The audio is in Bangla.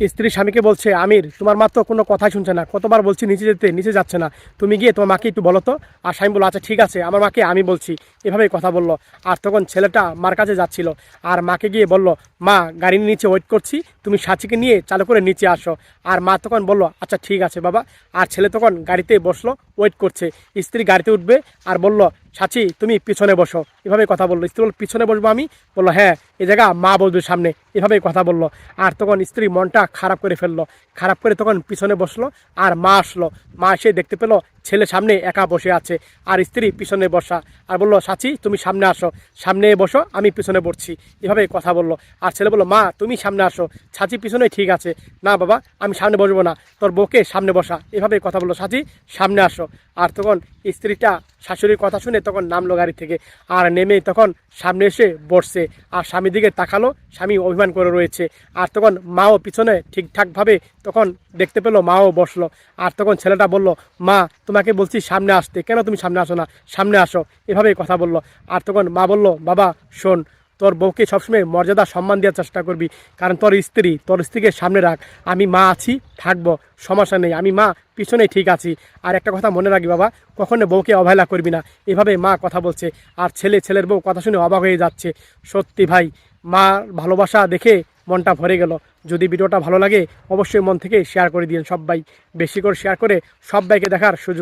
স্ত্রী স্বামীকে বলছে, আমির তোমার মা তো কোনো কথাই শুনছে না, কতবার বলছি নিচে যেতে, নিচে যাচ্ছে না, তুমি গিয়ে তোমার মাকে একটু বলো তো। আর স্বামী বললো, আচ্ছা ঠিক আছে, আমার মাকে আমি বলছি। এভাবেই কথা বললো। আর তখন ছেলেটা মার কাছে যাচ্ছিল, আর মাকে গিয়ে বলল, মা গাড়ির নিচে ওয়েট করছি, তুমি সাচিকে নিয়ে চালু করে নিচে আসো। আর মা তখন বলল, আচ্ছা ঠিক আছে বাবা। আর ছেলে তখন গাড়িতে বসলো, ওয়েট করছে। স্ত্রী গাড়িতে উঠবে আর বলল, সাচি তুমি পিছনে বসো। এভাবে কথা বললো। স্ত্রী বলল, পিছনে বসবো আমি? বললো, হ্যাঁ, এই জায়গা মা বসবে সামনে। এভাবেই কথা বললো। আর তখন স্ত্রী মনটা খারাপ করে ফেললো। খারাপ করে তখন পিছনে বসলো। আর মা আসলো। মা এসে দেখতে পেলো ছেলে সামনে একা বসে আছে, আর স্ত্রী পিছনে বসা। আর বললো, সাচি তুমি সামনে আসো, সামনে বসো, আমি পিছনে বসছি। এভাবে কথা বললো। আর ছেলে বললো, মা তুমি সামনে আসো, সাচি পিছনে ঠিক আছে। না বাবা, আমি সামনে বসবো না, তোর বউকে সামনে বসা। এভাবে কথা বললো, সাচি সামনে আসো। আর তখন স্ত্রীটা শাশুড়ির কথা শুনে তখন নামলো গাড়ি থেকে। আর নেমে তখন সামনে এসে বসছে। আর স্বামীর দিকে তাকালো, স্বামী অভিমান করে রয়েছে। আর তখন মাও পিছনে ঠিকঠাকভাবে তখন দেখতে পেলো, মাও বসলো। আর তখন ছেলেটা বলল, মা তোমাকে বলছি সামনে আসতে, কেন তুমি সামনে আসো না, সামনে আসো। এভাবেই কথা বললো। আর তখন মা বলল, বাবা শোন, তোর বউকে সবসময় মর্যাদা সম্মান দেওয়ার চেষ্টা করবি, কারণ তোর স্ত্রীকে সামনে রাখ। আমি মা আছি, থাকবো, সমস্যা নেই, আমি মা পিছনে ঠিক আছি। আর একটা কথা মনে রাখবি বাবা, কখনো বউকে অবহেলা করবি না। এভাবে মা কথা বলছে। আর ছেলের বউ কথা শুনে অবাক হয়ে যাচ্ছে। সত্যি ভাই, মা ভালোবাসা দেখে মনটা ভরে গেল। যদি ভিডিওটা ভালো লাগে অবশ্যই মন থেকে শেয়ার করে দিন সবাই, বেশি করে শেয়ার করে সবাইকে দেখার সুযোগ।